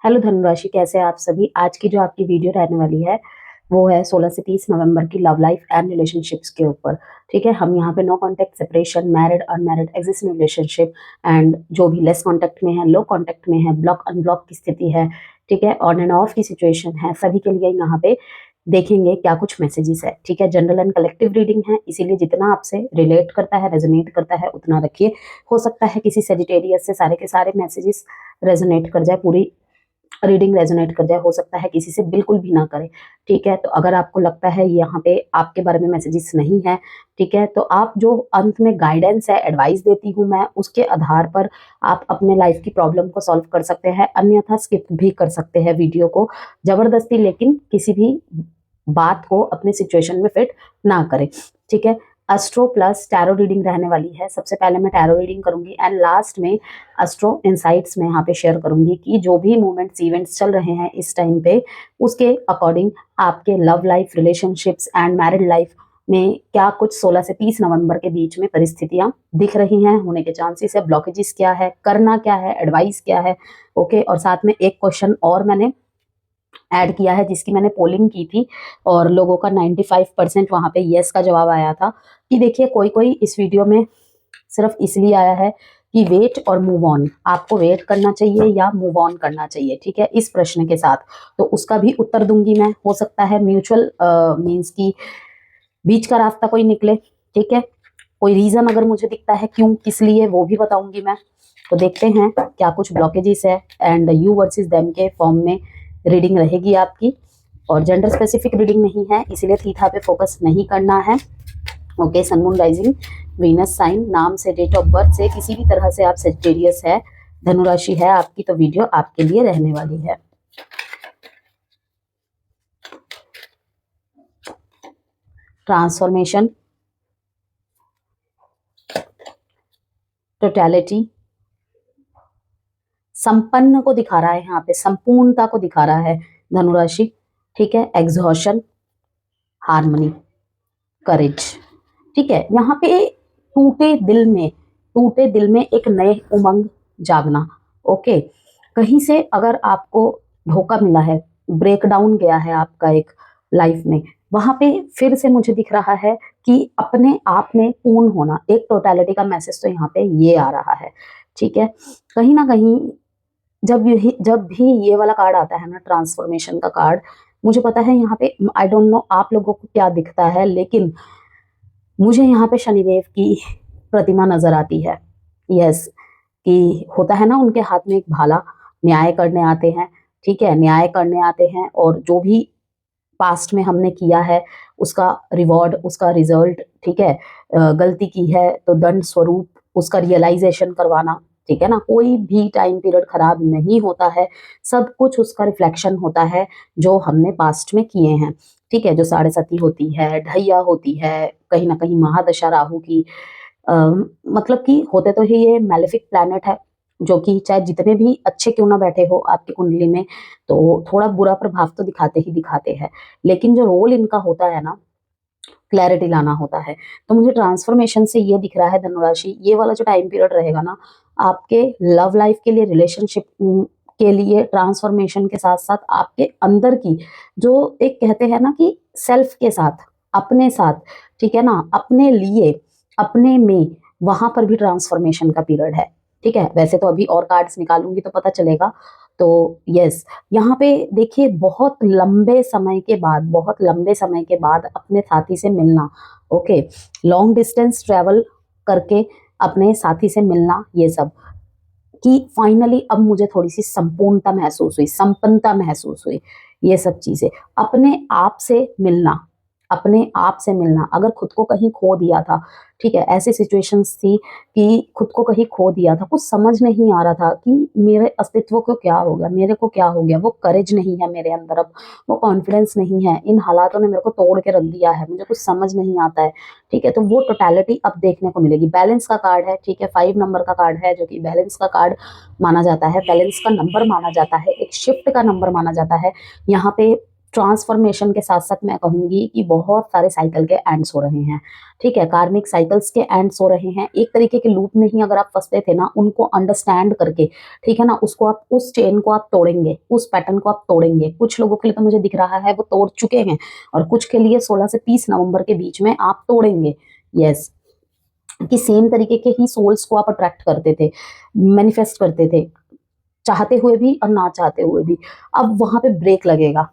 Hello धनुराशि, कैसे हैं आप सभी। आज की जो आपकी वीडियो रहने वाली है वो है 16 से 30 नवंबर की लव लाइफ एंड रिलेशनशिप्स के ऊपर। ठीक है, हम यहाँ पे no contact, separation, married, unmarried, existing relationship and जो भी लेस कांटेक्ट में है, लो कांटेक्ट में है, ब्लॉक अनब्लॉक की स्थिति है, ठीक है, ऑन एंड ऑफ की सिचुएशन है, सभी के लिए यहाँ पे देखेंगे क्या कुछ मैसेजेस है। ठीक है, जनरल एंड कलेक्टिव रीडिंग है, इसीलिए जितना आपसे रिलेट करता है, रेजोनेट करता है उतना रखिए। हो सकता है किसी सेजिटेरियस से सारे के सारे मैसेजेस रेजोनेट कर जाए, पूरी रीडिंग रेजोनेट कर जाए, हो सकता है किसी से बिल्कुल भी ना करे। ठीक है, तो अगर आपको लगता है यहाँ पे आपके बारे में मैसेजेस नहीं है, ठीक है, तो आप जो अंत में गाइडेंस है, एडवाइस देती हूँ मैं, उसके आधार पर आप अपने लाइफ की प्रॉब्लम को सॉल्व कर सकते हैं, अन्यथा स्किप भी कर सकते हैं वीडियो को जबरदस्ती, लेकिन किसी भी बात को अपने सिचुएशन में फिट ना करें। ठीक है, एस्ट्रो प्लस टैरो रीडिंग रहने वाली है। सबसे पहले मैं टैरो रीडिंग करूंगी एंड लास्ट में एस्ट्रो इनसाइट्स में यहाँ पे शेयर करूंगी कि जो भी मोमेंट्स इवेंट्स चल रहे हैं इस टाइम पे, उसके अकॉर्डिंग आपके love life, relationships and married life में क्या कुछ 16 से 30 नवंबर के बीच में परिस्थितियां दिख रही हैं, होने के चांसेस है, ब्लॉकेजेस क्या है, करना क्या है, एडवाइस क्या है। ओके, और साथ में एक क्वेश्चन और मैंने ऐड किया है जिसकी मैंने पोलिंग की थी और लोगों का 95% वहां पे यस का जवाब आया था कि देखिए कोई कोई इस वीडियो में सिर्फ इसलिए आया है कि वेट और मूव ऑन, आपको वेट करना चाहिए या मूव ऑन करना चाहिए। ठीक है, इस प्रश्न के साथ तो उसका भी उत्तर दूंगी मैं। हो सकता है म्यूचुअल मीन्स की बीच का रास्ता कोई निकले। ठीक है, कोई रीजन अगर मुझे दिखता है क्यों किस लिए, वो भी बताऊंगी मैं। तो देखते हैं क्या कुछ ब्लॉकेजेस है एंड यू वर्सेस देम के फॉर्म में रीडिंग रहेगी आपकी। और जेंडर स्पेसिफिक रीडिंग नहीं है, इसीलिए थीथा पे फोकस नहीं करना है। Okay, sun moon rising Venus sign, नाम से, डेट ऑफ बर्थ से, किसी भी तरह से आप सेजिटेरियस है, धनुराशि है आपकी, तो वीडियो आपके लिए रहने वाली है। ट्रांसफॉर्मेशन, टोटलिटी, संपन्न को दिखा रहा है यहाँ पे, संपूर्णता को दिखा रहा है धनुराशि। ठीक है, एग्जॉशन, हार्मनी, करेज। ठीक है, यहाँ पे टूटे दिल में एक नए उमंग जागना। ओके, कहीं से अगर आपको धोखा मिला है, ब्रेकडाउन गया है आपका एक लाइफ में, वहां पे फिर से मुझे दिख रहा है कि अपने आप में पूर्ण होना, एक टोटलिटी का मैसेज तो यहाँ पे ये आ रहा है। ठीक है, कहीं ना कहीं जब भी ये वाला कार्ड आता है ना, ट्रांसफॉर्मेशन का कार्ड, मुझे पता है यहाँ पे, आई डोंट नो आप लोगों को क्या दिखता है, लेकिन मुझे यहाँ पे शनिदेव की प्रतिमा नजर आती है। यस, कि होता है ना उनके हाथ में एक भाला, न्याय करने आते हैं। ठीक है, न्याय करने आते हैं और जो भी पास्ट में हमने किया है उसका रिवॉर्ड, उसका रिजल्ट, ठीक है, गलती की है तो दंड स्वरूप उसका रियलाइजेशन करवाना। ठीक है ना, कोई भी टाइम पीरियड खराब नहीं होता है, सब कुछ उसका रिफ्लेक्शन होता है जो हमने पास्ट में किए हैं। ठीक है, जो साढ़े सती होती है, ढैया होती है, कहीं ना कहीं महादशा राहु की, मतलब कि होते तो ही ये मैलेफिक प्लैनेट है, जो कि चाहे जितने भी अच्छे क्यों ना बैठे हो आपकी कुंडली में, तो थोड़ा बुरा प्रभाव तो दिखाते ही दिखाते हैं, लेकिन जो रोल इनका होता है ना, क्लैरिटी लाना होता है। तो मुझे ट्रांसफॉर्मेशन से ये दिख रहा है धनुराशि, ये वाला जो टाइम पीरियड रहेगा ना आपके लव लाइफ के लिए, रिलेशनशिप के लिए, ट्रांसफॉर्मेशन के साथ साथ आपके अंदर की जो एक कहते हैं ना कि सेल्फ के साथ, अपने साथ, ठीक है ना, अपने लिए, अपने में, वहां पर भी ट्रांसफॉर्मेशन का पीरियड है। ठीक है, वैसे तो अभी और कार्ड्स निकालूंगी तो पता चलेगा। तो यस, यहाँ पे देखिए बहुत लंबे समय के बाद, बहुत लंबे समय के बाद अपने साथी से मिलना। ओके, लॉन्ग डिस्टेंस ट्रेवल करके अपने साथी से मिलना, ये सब कि फाइनली अब मुझे थोड़ी सी संपूर्णता महसूस हुई, संपन्नता महसूस हुई, ये सब चीजें, अपने आप से मिलना, अपने आप से मिलना। अगर खुद को कहीं खो दिया था, ठीक है, ऐसी सिचुएशंस थी कि खुद को कहीं खो दिया था, कुछ समझ नहीं आ रहा था कि मेरे अस्तित्व को क्या हो गया, मेरे को क्या हो गया, वो करेज नहीं है मेरे अंदर, अब वो कॉन्फिडेंस नहीं है, इन हालातों ने मेरे को तोड़ के रख दिया है, मुझे कुछ समझ नहीं आता है। ठीक है, तो वो टोटलिटी अब देखने को मिलेगी। बैलेंस का कार्ड है, ठीक है, 5 नंबर का कार्ड है, जो कि बैलेंस का कार्ड माना जाता है, बैलेंस का नंबर माना जाता है, एक शिफ्ट का नंबर माना जाता है। यहाँ पे ट्रांसफॉर्मेशन के साथ साथ मैं कहूंगी कि बहुत सारे साइकिल के एंड्स हो रहे हैं, ठीक है, कार्मिक साइकिल्स के एंड्स हो रहे हैं। एक तरीके के लूप में ही अगर आप फंसते थे ना, उनको अंडरस्टैंड करके, ठीक है ना, उसको आप, उस चेन को आप तोड़ेंगे, उस पैटर्न को आप तोड़ेंगे। कुछ लोगों के लिए तो मुझे दिख रहा है वो तोड़ चुके हैं, और कुछ के लिए 16 से 30 नवंबर के बीच में आप तोड़ेंगे। यस, कि सेम तरीके के ही सोल्स को आप अट्रैक्ट करते थे, मैनिफेस्ट करते थे, चाहते हुए भी और ना चाहते हुए भी। अब वहां पे ब्रेक लगेगा,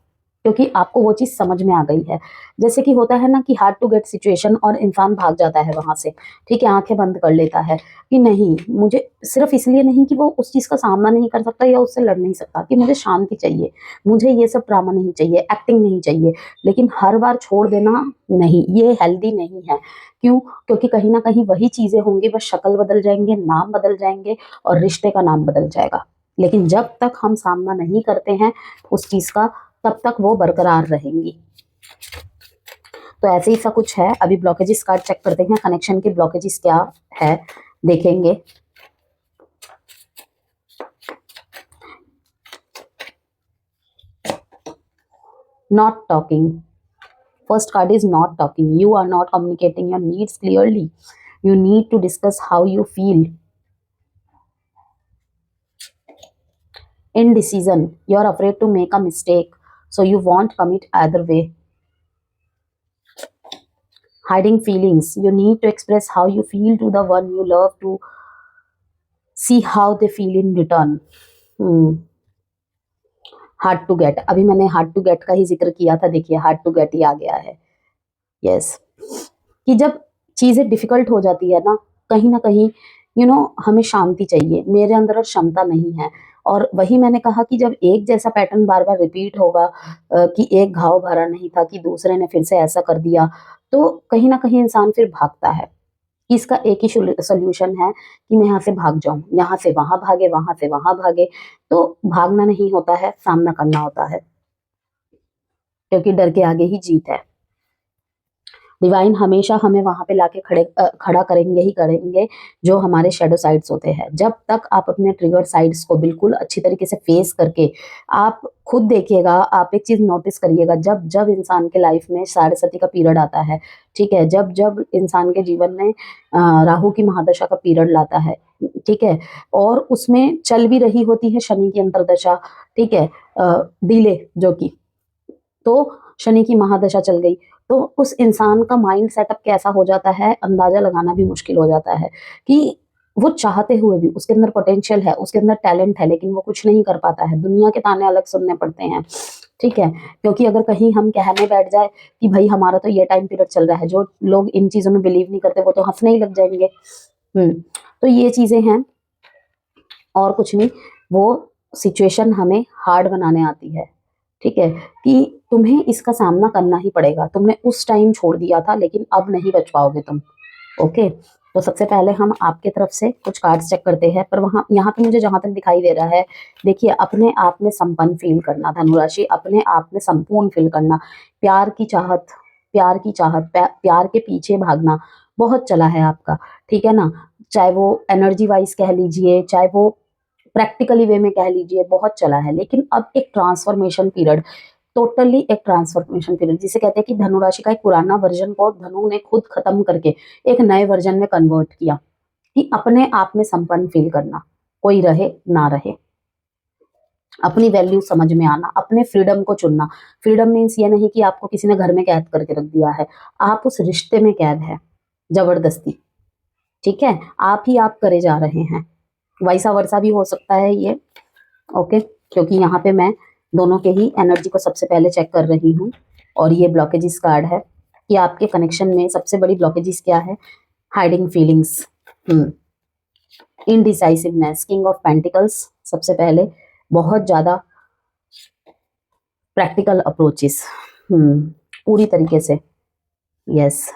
क्योंकि आपको वो चीज समझ में आ गई है। जैसे कि होता है ना कि हार्ड टू गेट सिचुएशन और इंसान भाग जाता है वहां से, ठीक है, आंखें बंद कर लेता है कि नहीं, मुझे सिर्फ इसलिए नहीं कि वो उस चीज का सामना नहीं कर सकता या उससे लड़ नहीं सकता, कि मुझे शांति चाहिए, मुझे ये सब ड्रामा नहीं चाहिए, एक्टिंग नहीं चाहिए। लेकिन हर बार छोड़ देना नहीं, ये हेल्दी नहीं है। क्यों? क्योंकि कहीं ना कहीं वही चीजें होंगी, बस शक्ल बदल जाएंगे, नाम बदल जाएंगे और रिश्ते का नाम बदल जाएगा। लेकिन जब तक हम सामना नहीं करते हैं उस चीज का, तब तक वो बरकरार रहेंगी। तो ऐसे ही सा कुछ है। अभी ब्लॉकेजेस कार्ड चेक करते हैं, कनेक्शन के ब्लॉकेजेस क्या है देखेंगे। Not talking, first card is not talking. You are not communicating your needs clearly, you need to discuss how you feel. Indecision, you're afraid to make a mistake, so you won't commit either way. Hiding feelings, you need to express how you feel to the one you love to see how they feel in return. Hard to get, अभी मैंने hard to gate का ही जिक्र किया था, देखिए hard to gate ही आ गया है। Yes, कि जब चीजें डिफिकल्ट हो जाती है ना कहीं हमें शांति चाहिए, मेरे अंदर और क्षमता नहीं है। और वही मैंने कहा कि जब एक जैसा पैटर्न बार बार रिपीट होगा, कि एक घाव भरा नहीं था कि दूसरे ने फिर से ऐसा कर दिया, तो कहीं ना कहीं इंसान फिर भागता है। इसका एक ही सोल्यूशन है कि मैं यहाँ से भाग जाऊं, यहाँ से वहां भागे, वहां से वहां भागे। तो भागना नहीं होता है, सामना करना होता है, क्योंकि डर के आगे ही जीत है। डिवाइन हमेशा हमें वहां पे लाके खड़ा करेंगे ही करेंगे जो हमारे शेडो साइड्स होते हैं। जब तक आप अपने ट्रिगर साइड्स को बिल्कुल अच्छी तरीके से फेस करके, आप खुद देखिएगा, आप एक चीज नोटिस करिएगा, जब जब इंसान के लाइफ में साढ़े का पीरियड आता है, ठीक है, जब जब इंसान के जीवन में राहु की महादशा का पीरियड लाता है, ठीक है, और उसमें चल भी रही होती है शनि की अंतरदशा, ठीक है, डिले जो की, तो शनि की महादशा चल गई, तो उस इंसान का माइंड सेटअप कैसा हो जाता है, अंदाजा लगाना भी मुश्किल हो जाता है कि वो चाहते हुए भी, उसके अंदर पोटेंशियल है, उसके अंदर टैलेंट है, लेकिन वो कुछ नहीं कर पाता है। दुनिया के ताने अलग सुनने पड़ते हैं, ठीक है, क्योंकि अगर कहीं हम कहने बैठ जाए कि भाई हमारा तो ये टाइम पीरियड चल रहा है, जो लोग इन चीजों में बिलीव नहीं करते वो तो हंसने ही लग जाएंगे। तो ये चीजें हैं और कुछ नहीं, वो सिचुएशन हमें हार्ड बनाने आती है, ठीक है, कि तुम्हें इसका सामना करना ही पड़ेगा। तुमने उस टाइम छोड़ दिया था, लेकिन अब नहीं बच पाओगे तुम। ओके, तो सबसे पहले हम आपके तरफ से कुछ कार्ड्स चेक करते हैं, पर वहाँ यहाँ पे मुझे जहां तक दिखाई दे रहा है, देखिए, अपने आप में संपन्न फील करना, धनुराशि, अपने आप में संपूर्ण फील करना, प्यार की चाहत, प्यार के पीछे भागना बहुत चला है आपका, ठीक है ना, चाहे वो एनर्जी वाइज कह लीजिए, चाहे वो प्रैक्टिकली वे में कह लीजिए, बहुत चला है। लेकिन अब एक ट्रांसफॉर्मेशन पीरियड, टोटली एक ट्रांसफॉर्मेशन पीरियड, जिसे कहते हैं कि धनु राशि का एक पुराना वर्जन को धनु ने खुद खत्म करके एक नए वर्जन में कन्वर्ट किया, कि अपने आप में संपन्न फील करना, कोई रहे ना रहे, अपनी वैल्यू समझ में आना, अपने फ्रीडम को चुनना। फ्रीडम मीन्स ये नहीं कि आपको किसी ने घर में कैद करके रख दिया है, आप उस रिश्ते में कैद है जबरदस्ती, ठीक है, आप ही आप करे जा रहे हैं, वैसा वर्षा भी हो सकता है ये। ओके, क्योंकि यहाँ पे मैं दोनों के ही एनर्जी को सबसे पहले चेक कर रही हूँ, और ये ब्लॉकेजेस कार्ड है कि आपके कनेक्शन में सबसे बड़ी ब्लॉकेजेस क्या है। Hiding feelings, indecisiveness, king of pentacles, सबसे पहले बहुत ज्यादा प्रैक्टिकल अप्रोचेस, पूरी तरीके से, यस,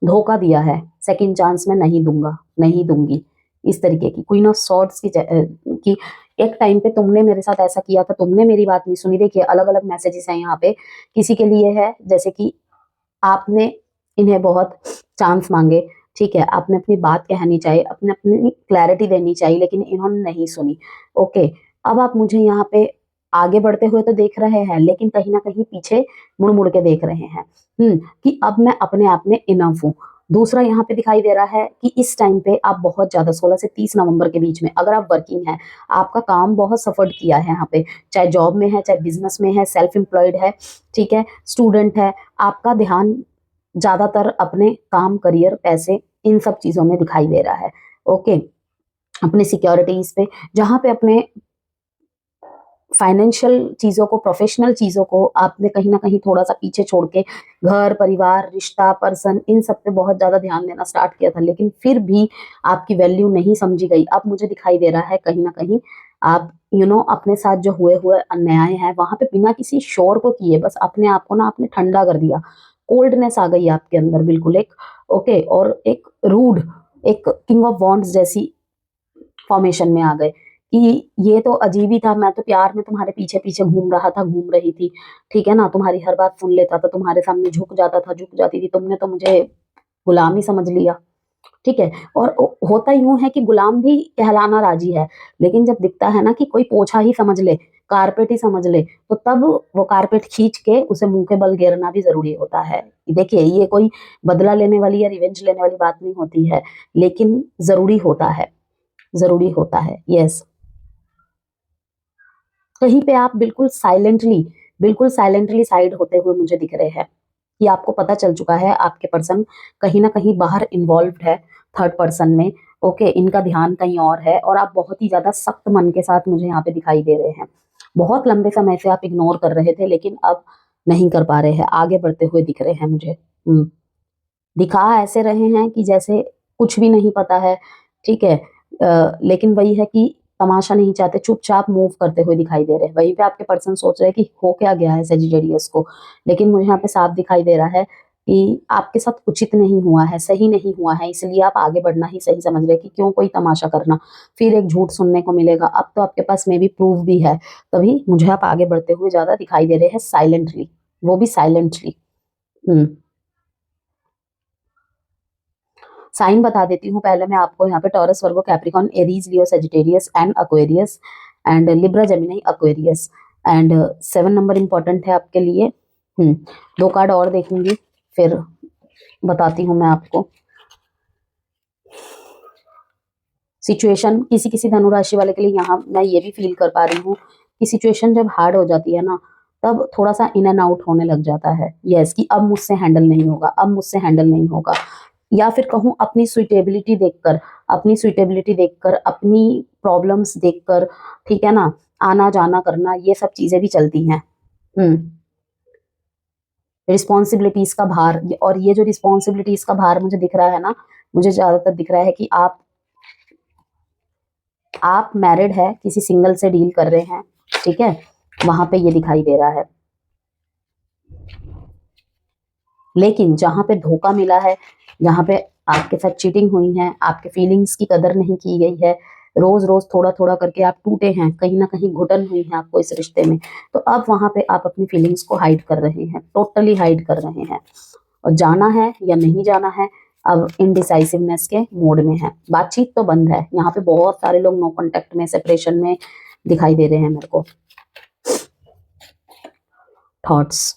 धोखा दिया है, सेकंड चांस में नहीं दूंगा, नहीं दूंगी, इस तरीके की क्वीन ऑफ सॉर्ड्स की एक टाइम पे तुमने मेरे साथ ऐसा किया था, तुमने मेरी बात नहीं सुनी। देखिए, अलग अलग मैसेजेस हैं यहाँ पे, किसी के लिए है जैसे कि आपने इन्हें बहुत चांस मांगे, ठीक है, आपने अपनी बात कहनी चाहिए, अपनी क्लैरिटी देनी चाहिए, लेकिन इन्होंने नहीं सुनी। ओके, अब आप मुझे यहाँ पे आगे बढ़ते हुए तो देख रहे हैं, लेकिन कहीं ना कहीं पीछे मुड़ मुड़ के देख रहे हैं कि अब मैं अपने आप में इनफ हूँ। दूसरा यहाँ पे दिखाई दे रहा है कि इस टाइम पे आप बहुत ज्यादा 16 से 30 नवंबर के बीच में अगर आप वर्किंग है, आपका काम बहुत सफर्ड किया है यहाँ पे, चाहे जॉब में है, चाहे बिजनेस में है, सेल्फ एम्प्लॉयड है, ठीक है, स्टूडेंट है, आपका ध्यान ज्यादातर अपने काम, करियर, पैसे, इन सब चीजों में दिखाई दे रहा है। ओके, अपने सिक्योरिटीज पे, जहां पे अपने फाइनेंशियल चीजों को, प्रोफेशनल चीजों को आपने कहीं ना कहीं थोड़ा सा पीछे छोड़ के घर, परिवार, रिश्ता, पर्सन, इन सब पे बहुत ज्यादा ध्यान देना स्टार्ट किया था, लेकिन फिर भी आपकी वैल्यू नहीं समझी गई। अब मुझे दिखाई दे रहा है कहीं ना कहीं आप अपने साथ जो हुए हुए अन्याय है वहां पे बिना किसी शोर को किए बस अपने आप को ना आपने ठंडा कर दिया। कोल्डनेस आ गई आपके अंदर बिल्कुल एक। ओके, और एक रूड, एक किंग ऑफ वॉन्ड्स जैसी फॉर्मेशन में आ गए कि ये तो अजीब ही था, मैं तो प्यार में तुम्हारे पीछे पीछे घूम रहा था, घूम रही थी, ठीक है ना, तुम्हारी हर बात सुन लेता था, तुम्हारे सामने झुक जाता था, झुक जाती थी, तुमने तो मुझे गुलाम ही समझ लिया, ठीक है। और होता यूं है कि गुलाम भी कहलाना राजी है, लेकिन जब दिखता है ना कि कोई पोछा ही समझ ले, कारपेट ही समझ ले, तो तब वो कारपेट खींच के उसे मुंह के बल गिरना भी जरूरी होता है। देखिए, ये कोई बदला लेने वाली या रिवेंज लेने वाली बात नहीं होती है, लेकिन जरूरी होता है, जरूरी होता है। यस, कहीं पे आप बिल्कुल साइलेंटली साइड होते हुए मुझे दिख रहे हैं कि आपको पता चल चुका है आपके पर्सन कहीं ना कहीं बाहर इन्वॉल्व्ड है, थर्ड पर्सन में। ओके, इनका ध्यान कहीं और है और आप बहुत ही ज्यादा सख्त मन के साथ मुझे यहाँ पे दिखाई दे रहे हैं। बहुत लंबे समय से आप इग्नोर कर रहे थे, लेकिन अब नहीं कर पा रहे हैं, आगे बढ़ते हुए दिख रहे हैं मुझे। दिखा ऐसे रहे हैं कि जैसे कुछ भी नहीं पता है, ठीक है, लेकिन वही है कि तमाशा नहीं चाहते, चुपचाप मूव करते हुए दिखाई दे रहे हैं। वहीं पे आपके पर्सन सोच रहे हैं कि हो क्या गया है सेजिटेरियस को, लेकिन मुझे यहाँ पे साफ दिखाई दे रहा है कि आपके साथ उचित नहीं हुआ है, सही नहीं हुआ है, इसलिए आप आगे बढ़ना ही सही समझ रहे हैं कि क्यों कोई तमाशा करना, फिर एक झूठ सुनने को मिलेगा। अब तो आपके पास में भी प्रूफ भी है, तभी मुझे आप आगे बढ़ते हुए ज्यादा दिखाई दे रहे हैं साइलेंटली, वो भी साइलेंटली। हम्म साइन बता देती हूँ पहले मैं आपको, यहाँ पे taurus, Virgo, Capricorn, Aries, Leo, Sagittarius and Aquarius and Libra, Gemini, Aquarius and 7 number important है आपके लिए। 2 कार्ड और देखूंगी फिर बताती हूँ मैं आपको। सिचुएशन किसी किसी धनुराशि वाले के लिए यहाँ मैं ये भी फील कर पा रही हूँ कि सिचुएशन जब हार्ड हो जाती है ना, तब थोड़ा सा इन एंड आउट होने लग जाता है। यस, कि अब मुझसे हैंडल नहीं होगा, अब मुझसे हैंडल नहीं होगा, या फिर कहूँ अपनी सुइटेबिलिटी देखकर, अपनी प्रॉब्लम्स देखकर, ठीक है ना, आना जाना करना, ये सब चीजें भी चलती हैं। रिस्पॉन्सिबिलिटीज का भार, और ये जो रिस्पॉन्सिबिलिटीज का भार मुझे दिख रहा है ना, मुझे ज्यादातर दिख रहा है कि आप मैरिड है, किसी सिंगल से डील कर रहे हैं, ठीक है, वहां पे ये दिखाई दे रहा है। लेकिन जहां पे धोखा मिला है, जहां पे आपके साथ चीटिंग हुई है, आपके फीलिंग्स की कदर नहीं की गई है, रोज रोज थोड़ा थोड़ा करके आप टूटे हैं, कहीं ना कहीं घुटन हुई है आपको इस रिश्ते में, तो अब वहां पे आप अपनी फीलिंग्स को हाइड कर रहे हैं, टोटली हाइड कर रहे हैं। और जाना है या नहीं जाना है, अब इनडिसाइसिवनेस के मोड में है। बातचीत तो बंद है, यहाँ पे बहुत सारे लोग नो कांटेक्ट में, सेपरेशन में दिखाई दे रहे हैं मेरे को। Thoughts,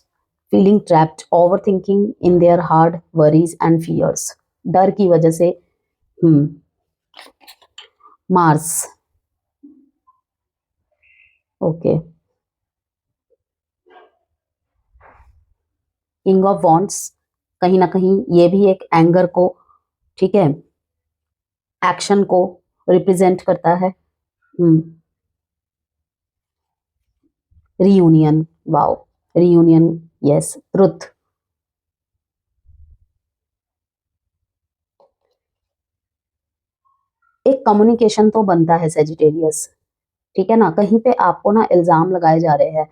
feeling trapped, over thinking in their heart, worries and fears, डर की वजह से। Mars, okay, king of wands, कहीं ना कहीं ये भी एक एंगर को, ठीक है, एक्शन को रिप्रेजेंट करता है। Reunion, wow, reunion, yes, truth, एक कम्युनिकेशन तो बनता है सेजिटेरियस, ठीक है ना, कहीं पे आपको ना इल्जाम लगाए जा रहे हैं,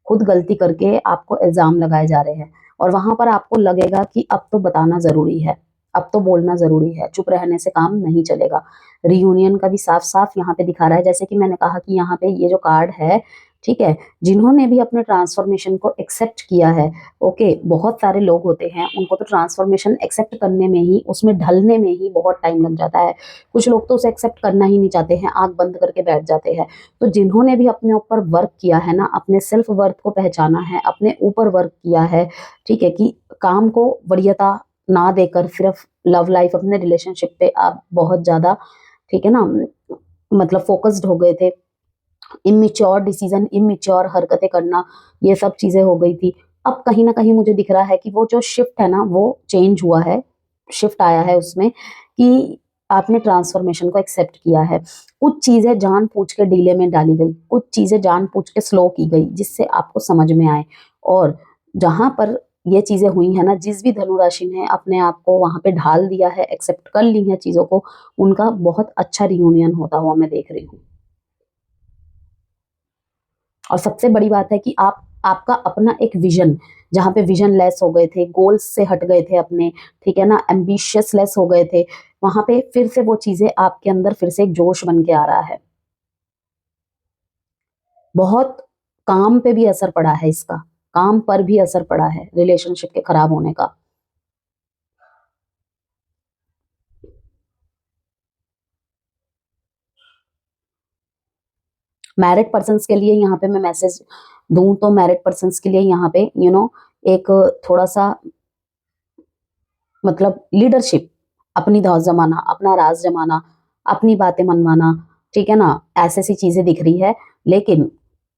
खुद गलती करके आपको इल्जाम लगाए जा रहे हैं, और वहां पर आपको लगेगा कि अब तो बताना जरूरी है, अब तो बोलना जरूरी है, चुप रहने से काम नहीं चलेगा। रियूनियन का भी साफ साफ यहाँ पे दिखा रहा है, जैसे कि मैंने कहा कि यहाँ पे ये जो कार्ड है ठीक है। जिन्होंने भी अपने ट्रांसफॉर्मेशन को एक्सेप्ट किया है, ओके, बहुत सारे लोग होते हैं उनको तो ट्रांसफॉर्मेशन एक्सेप्ट करने में ही, उसमें ढलने में ही बहुत टाइम लग जाता है। कुछ लोग तो उसे एक्सेप्ट करना ही नहीं चाहते हैं, आंख बंद करके बैठ जाते हैं। तो जिन्होंने भी अपने ऊपर वर्क किया है ना, अपने सेल्फ वर्थ को पहचाना है, अपने ऊपर वर्क किया है, ठीक है, कि काम को वरीयता ना देकर सिर्फ लव लाइफ, अपने रिलेशनशिप पे आप बहुत ज्यादा, ठीक है ना, मतलब फोकस्ड हो गए थे, इमेच्योर डिसीजन, इमेच्योर हरकतें करना, ये सब चीजें हो गई थी। अब कहीं ना कहीं मुझे दिख रहा है कि वो जो शिफ्ट है ना, वो चेंज हुआ है, शिफ्ट आया है उसमें, कि आपने ट्रांसफॉर्मेशन को एक्सेप्ट किया है। कुछ चीजें जानबूझ के डीले में डाली गई, कुछ चीजें जानबूझ के स्लो की गई, जिससे आपको समझ में आए। और जहां पर ये चीजें हुई है ना, जिस भी धनु राशि ने अपने आप को वहां पे ढाल दिया है, एक्सेप्ट कर ली है चीजों को, उनका बहुत अच्छा रियूनियन होता हुआ मैं देख रही हूँ। और सबसे बड़ी बात है कि आपका अपना एक विजन, जहां पे विजन लेस हो गए थे, गोल्स से हट गए थे अपने, ठीक है ना, एम्बिशियस लेस हो गए थे, वहां पे फिर से वो चीजें आपके अंदर फिर से एक जोश बन के आ रहा है। बहुत काम पे भी असर पड़ा है इसका, काम पर भी असर पड़ा है रिलेशनशिप के खराब होने का। मैरिड पर्सन्स के लिए यहाँ पे मैं मैसेज दूं तो, मैरिड पर्सन्स के लिए यहाँ पे एक थोड़ा सा, मतलब लीडरशिप, अपनी धौस जमाना, अपना राज जमाना, अपनी बातें मनवाना, ठीक है ना, ऐसी सी चीजें दिख रही है। लेकिन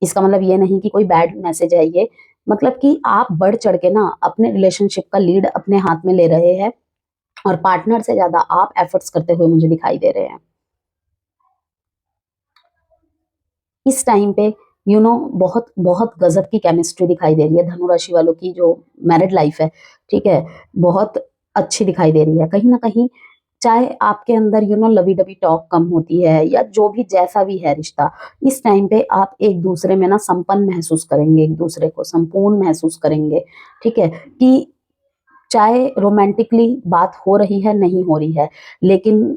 इसका मतलब ये नहीं कि कोई बैड मैसेज है ये, मतलब कि आप बढ़ चढ़ के ना अपने रिलेशनशिप का लीड अपने हाथ में ले रहे हैं, और पार्टनर से ज्यादा आप एफर्ट्स करते हुए मुझे दिखाई दे रहे हैं इस टाइम पे। बहुत बहुत गजब की केमिस्ट्री दिखाई दे रही है धनु राशि वालों की, जो मैरिड लाइफ है, ठीक है, बहुत अच्छी दिखाई दे रही है। कहीं ना कहीं चाहे आपके अंदर लवी डबी टॉक कम होती है, या जो भी जैसा भी है रिश्ता, इस टाइम पे आप एक दूसरे में ना संपन्न महसूस करेंगे, एक दूसरे को संपूर्ण महसूस करेंगे, ठीक है, कि चाहे रोमांटिकली बात हो रही है नहीं हो रही है, लेकिन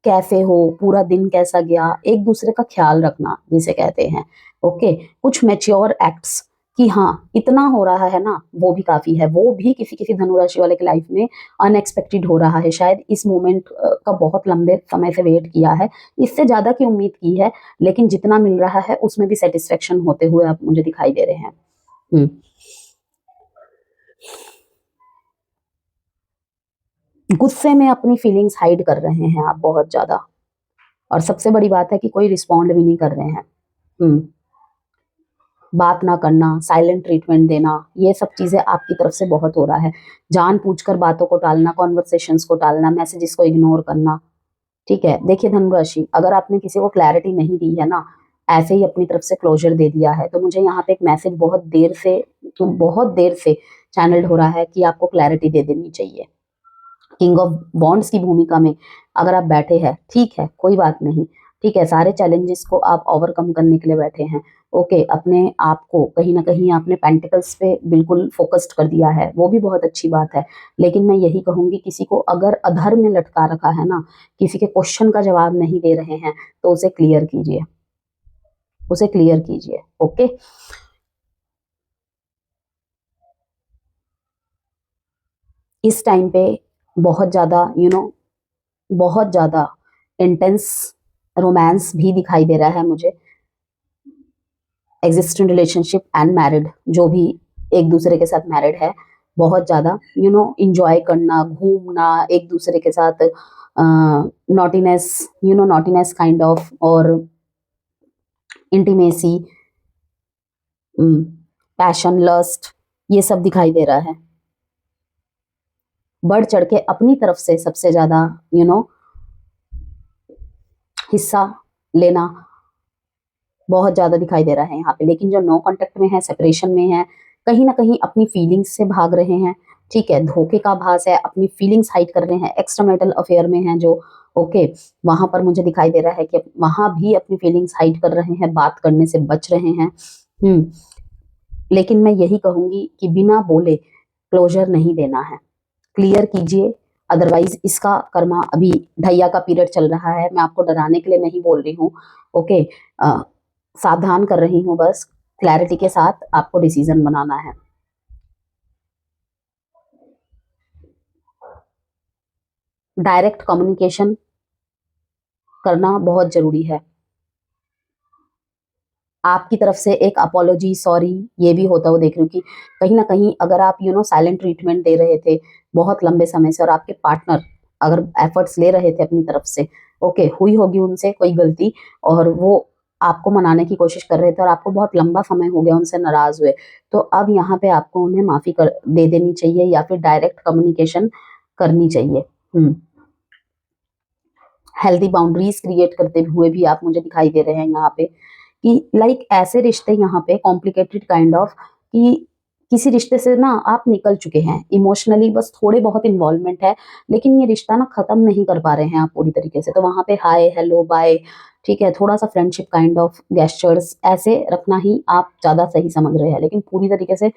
कैसे हो, पूरा दिन कैसा गया, एक दूसरे का ख्याल रखना जिसे कहते हैं, ओके, कुछ मैच्योर एक्ट्स, कि हाँ इतना हो रहा है ना, वो भी काफी है। वो भी किसी किसी धनुराशि वाले के लाइफ में अनएक्सपेक्टेड हो रहा है, शायद इस मोमेंट का बहुत लंबे समय से वेट किया है, इससे ज्यादा की उम्मीद की है, लेकिन जितना मिल रहा है उसमें भी सेटिस्फेक्शन होते हुए आप मुझे दिखाई दे रहे हैं। हम्म। गुस्से में अपनी फीलिंग्स हाइड कर रहे हैं आप बहुत ज्यादा, और सबसे बड़ी बात है कि कोई रिस्पॉन्ड भी नहीं कर रहे हैं। हम्म। बात ना करना, साइलेंट ट्रीटमेंट देना, ये सब चीजें आपकी तरफ से बहुत हो रहा है। जानबूझकर बातों को टालना, कॉन्वर्सेशंस को टालना, मैसेजेस को इग्नोर करना, ठीक है। देखिए धनुराशि, अगर आपने किसी को क्लैरिटी नहीं दी है ना, ऐसे ही अपनी तरफ से क्लोजर दे दिया है, तो मुझे यहाँ पे एक मैसेज बहुत देर से चैनल्ड हो रहा है कि आपको क्लैरिटी दे देनी चाहिए। किंग ऑफ बॉन्ड्स की भूमिका में अगर आप बैठे हैं, ठीक है, कोई बात नहीं, ठीक है, सारे चैलेंजेस को आप ओवरकम करने के लिए बैठे हैं, ओके, अपने आप को कहीं ना कहीं आपने पेंटिकल्स पे बिल्कुल फोकस्ड कर दिया है, वो भी बहुत अच्छी बात है। लेकिन मैं यही कहूंगी, किसी को अगर अधर में लटका रखा है ना, किसी के क्वेश्चन का जवाब नहीं दे रहे हैं, तो उसे क्लियर कीजिए, उसे क्लियर कीजिए, ओके। इस टाइम पे बहुत ज्यादा बहुत ज्यादा इंटेंस रोमांस भी दिखाई दे रहा है मुझे। एग्जिस्टिंग रिलेशनशिप एंड मैरिड, जो भी एक दूसरे के साथ मैरिड है, बहुत ज्यादा इंजॉय करना, घूमना, एक दूसरे के साथ नॉटीनेस, नॉटीनेस काइंड ऑफ, और इंटीमेसी, पैशन, लस्ट, ये सब दिखाई दे रहा है। बढ़ चढ़ के अपनी तरफ से सबसे ज्यादा हिस्सा लेना बहुत ज्यादा दिखाई दे रहा है यहाँ पे। लेकिन जो नो कांटेक्ट में है, सेपरेशन में है, कहीं ना कहीं अपनी फीलिंग्स से भाग रहे हैं, ठीक है, धोखे का आभास है, अपनी फीलिंग्स हाइड कर रहे हैं, एक्स्ट्रा मैरिटल अफेयर में है जो, ओके, वहां पर मुझे दिखाई दे रहा है कि वहां भी अपनी फीलिंग्स हाइड कर रहे हैं, बात करने से बच रहे हैं। लेकिन मैं यही कहूंगी कि बिना बोले क्लोजर नहीं देना है, क्लियर कीजिए, अदरवाइज इसका कर्मा अभी ढैया का पीरियड चल रहा है। मैं आपको डराने के लिए नहीं बोल रही हूँ, ओके, सावधान कर रही हूँ बस। क्लैरिटी के साथ आपको डिसीजन बनाना है। डायरेक्ट कम्युनिकेशन करना बहुत जरूरी है। आपकी तरफ से एक अपोलॉजी, सॉरी, ये भी होता हो देख रही हूँ कि कहीं ना कहीं अगर आप साइलेंट ट्रीटमेंट दे रहे थे बहुत लंबे समय से और आपके पार्टनर अगर एफर्ट्स ले रहे थे अपनी तरफ से, ओके, हुई होगी उनसे कोई गलती और वो आपको मनाने की कोशिश कर रहे थे और आपको बहुत लंबा समय हो गया उनसे नाराज हुए, तो अब यहाँ पे आपको उन्हें माफी कर दे देनी चाहिए या फिर डायरेक्ट कम्युनिकेशन करनी चाहिए। हेल्दी बाउंड्रीज क्रिएट करते हुए भी आप मुझे दिखाई दे रहे हैं यहाँ पे कि लाइक ऐसे रिश्ते यहाँ पे कॉम्प्लिकेटेड काइंड ऑफ कि किसी रिश्ते से ना आप निकल चुके हैं इमोशनली, बस थोड़े बहुत इन्वॉल्वमेंट है लेकिन ये रिश्ता ना खत्म नहीं कर पा रहे हैं आप पूरी तरीके से, तो वहां पे हाय हेलो बाय, ठीक है, थोड़ा सा फ्रेंडशिप काइंड ऑफ गेस्चर्स ऐसे रखना ही आप ज्यादा सही समझ रहे हैं, लेकिन पूरी तरीके से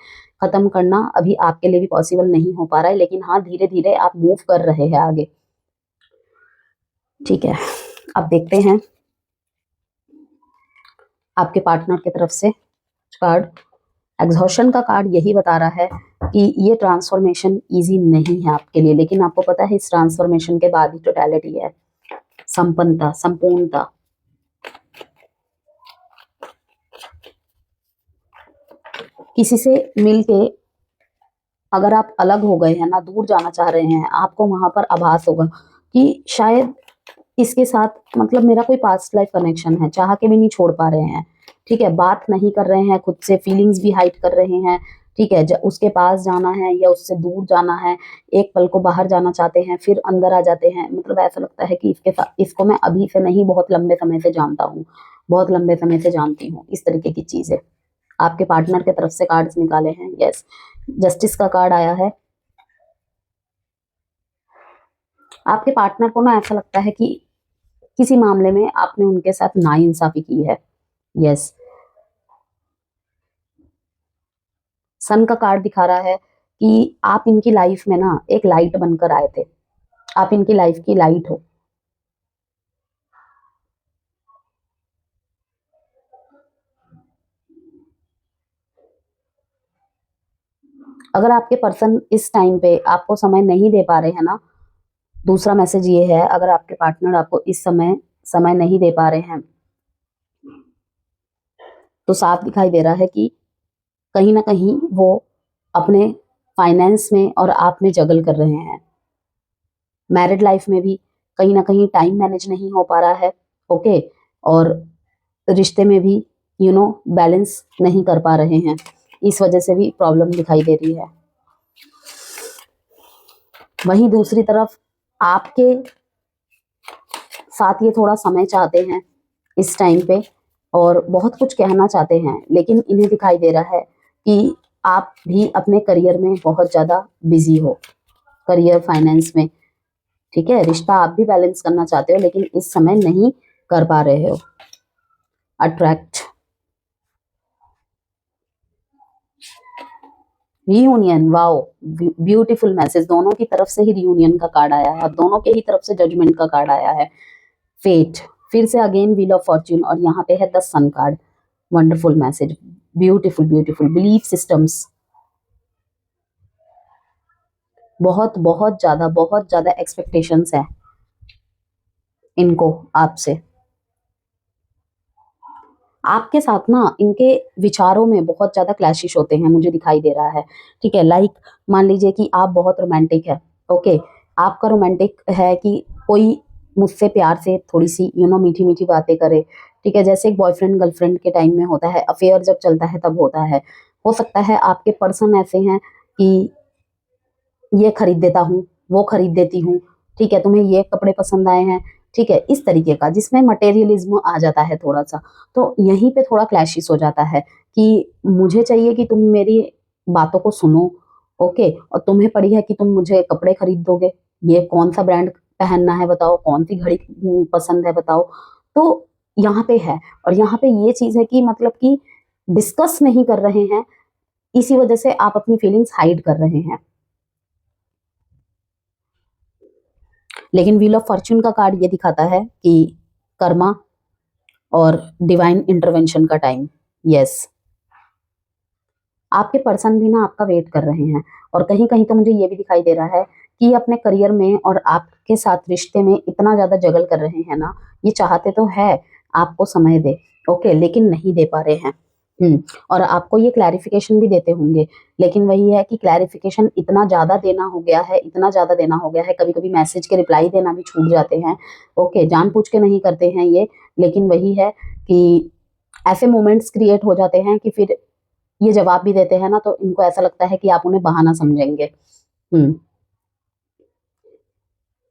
खत्म करना अभी आपके लिए भी पॉसिबल नहीं हो पा रहा है, लेकिन हाँ धीरे धीरे आप मूव कर रहे हैं आगे। ठीक है, अब देखते हैं आपके पार्टनर की तरफ से कार्ड। एग्जॉशन का कार्ड यही बता रहा है कि ये ट्रांसफॉर्मेशन इजी नहीं है आपके लिए, लेकिन आपको पता है इस ट्रांसफॉर्मेशन के बाद ही टोटलिटी है, संपन्नता, संपूर्णता। किसी से मिलके अगर आप अलग हो गए हैं ना, दूर जाना चाह रहे हैं, आपको वहां पर आभास होगा कि शायद इसके साथ मतलब मेरा कोई पास्ट लाइफ कनेक्शन है, चाह के भी नहीं छोड़ पा रहे हैं, ठीक है, बात नहीं कर रहे हैं खुद से, फीलिंग्स भी हाइड कर रहे हैं, ठीक है, उसके पास जाना है या उससे दूर जाना है, एक पल को बाहर जाना चाहते हैं फिर अंदर आ जाते हैं, मतलब ऐसा लगता है कि इसके साथ इसको मैं अभी से नहीं बहुत लंबे समय से जानता हूँ, बहुत लंबे समय से जानती हूँ, इस तरीके की चीजें आपके पार्टनर की तरफ से कार्ड्स निकाले हैं। यस, जस्टिस का कार्ड आया है। आपके पार्टनर को ना ऐसा लगता है कि किसी मामले में आपने उनके साथ नाइंसाफी की है। यस, सन का कार्ड दिखा रहा है कि आप इनकी लाइफ में ना एक लाइट बनकर आए थे, आप इनकी लाइफ की लाइट हो। अगर आपके पर्सन इस टाइम पे आपको समय नहीं दे पा रहे हैं ना, दूसरा मैसेज ये है, अगर आपके पार्टनर आपको इस समय समय नहीं दे पा रहे हैं तो साफ दिखाई दे रहा है कि कहीं ना कहीं वो अपने फाइनेंस में और आप में जगल कर रहे हैं। मैरिड लाइफ में भी कहीं ना कहीं टाइम मैनेज नहीं हो पा रहा है, ओके, और रिश्ते में भी बैलेंस नहीं कर पा रहे हैं, इस वजह से भी प्रॉब्लम दिखाई दे रही है। वहीं दूसरी तरफ आपके साथ ये थोड़ा समय चाहते हैं इस टाइम पे और बहुत कुछ कहना चाहते हैं, लेकिन इन्हें दिखाई दे रहा है कि आप भी अपने करियर में बहुत ज़्यादा बिजी हो, करियर फाइनेंस में, ठीक है, रिश्ता आप भी बैलेंस करना चाहते हो लेकिन इस समय नहीं कर पा रहे हो। Attract, reunion, wow, beautiful message, दोनों की तरफ से ही रियूनियन का कार्ड आया है और दोनों के ही तरफ से जजमेंट का कार्ड आया है। फेट, फिर से अगेन व्हील ऑफ फॉर्च्यून और यहाँ पे है the sun card. Wonderful message, beautiful beautiful. Belief systems, बहुत बहुत ज्यादा एक्सपेक्टेशंस है इनको आपसे। आपके साथ ना इनके विचारों में बहुत ज्यादा क्लैशिश होते हैं, मुझे दिखाई दे रहा है, ठीक है। लाइक मान लीजिए कि आप बहुत रोमांटिक है, ओके, आपका रोमांटिक है कि कोई मुझसे प्यार से थोड़ी सी मीठी मीठी बातें करे, ठीक है, जैसे एक बॉयफ्रेंड गर्लफ्रेंड के टाइम में होता है, अफेयर जब चलता है तब होता है। हो सकता है आपके पर्सन ऐसे हैं कि ये खरीद देता हूँ, वो खरीद देती हूँ, ठीक है, तुम्हें ये कपड़े पसंद आए हैं, ठीक है, इस तरीके का जिसमें मटेरियलिज्म आ जाता है थोड़ा सा, तो यहीं पे थोड़ा क्लैशिस हो जाता है कि मुझे चाहिए कि तुम मेरी बातों को सुनो, ओके, और तुम्हें पड़ी है कि तुम मुझे कपड़े खरीद दोगे, ये कौन सा ब्रांड पहनना है बताओ, कौन सी घड़ी पसंद है बताओ, तो यहाँ पे है। और यहाँ पे ये चीज है कि मतलब कि डिस्कस नहीं कर रहे हैं, इसी वजह से आप अपनी फीलिंग्स हाइड कर रहे हैं। लेकिन व्हील ऑफ फॉर्च्यून का कार्ड ये दिखाता है कि कर्मा और डिवाइन इंटरवेंशन का टाइम। यस, आपके पर्सन भी ना आपका वेट कर रहे हैं। और कहीं कहीं तो मुझे ये भी दिखाई दे रहा है कि ये अपने करियर में और आपके साथ रिश्ते में इतना ज्यादा जगल कर रहे हैं ना, ये चाहते तो है आपको समय दे, ओके, लेकिन नहीं दे पा रहे हैं। और आपको ये क्लैरिफिकेशन भी देते होंगे, लेकिन वही है कि क्लैरिफिकेशन इतना ज्यादा देना हो गया है, इतना ज्यादा देना हो गया है, कभी कभी मैसेज के रिप्लाई देना भी छूट जाते हैं, ओके, जानबूझ के नहीं करते हैं ये, लेकिन वही है कि ऐसे मोमेंट्स क्रिएट हो जाते हैं कि फिर ये जवाब भी देते हैं ना, तो इनको ऐसा लगता है कि आप उन्हें बहाना समझेंगे। हम्म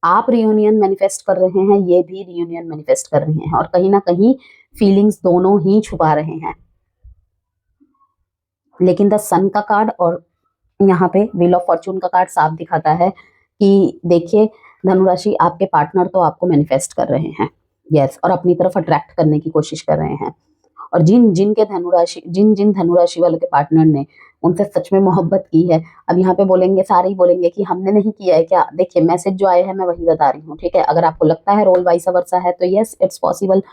आप रियूनियन मैनिफेस्ट कर रहे हैं, ये भी रियूनियन मैनिफेस्ट कर रहे हैं, और कहीं ना कहीं फीलिंग्स दोनों ही छुपा रहे हैं। लेकिन द सन का कार्ड और यहाँ पे व्हील ऑफ फॉर्चून का कार्ड साफ दिखाता है कि देखिए धनुराशि, आपके पार्टनर तो आपको मैनिफेस्ट कर रहे हैं, यस, और अपनी तरफ अट्रैक्ट करने की कोशिश कर रहे हैं। और जिन जिन धनुराशि वालों के पार्टनर ने उनसे सच में मोहब्बत की है, अब यहाँ पे बोलेंगे, सारे ही बोलेंगे कि हमने नहीं किया है क्या। देखिए मैसेज जो आए हैं मैं वही बता रही हूँ, ठीक है। अगर आपको लगता है रोल वाइस वर्सा है तो यस, इट्स पॉसिबल।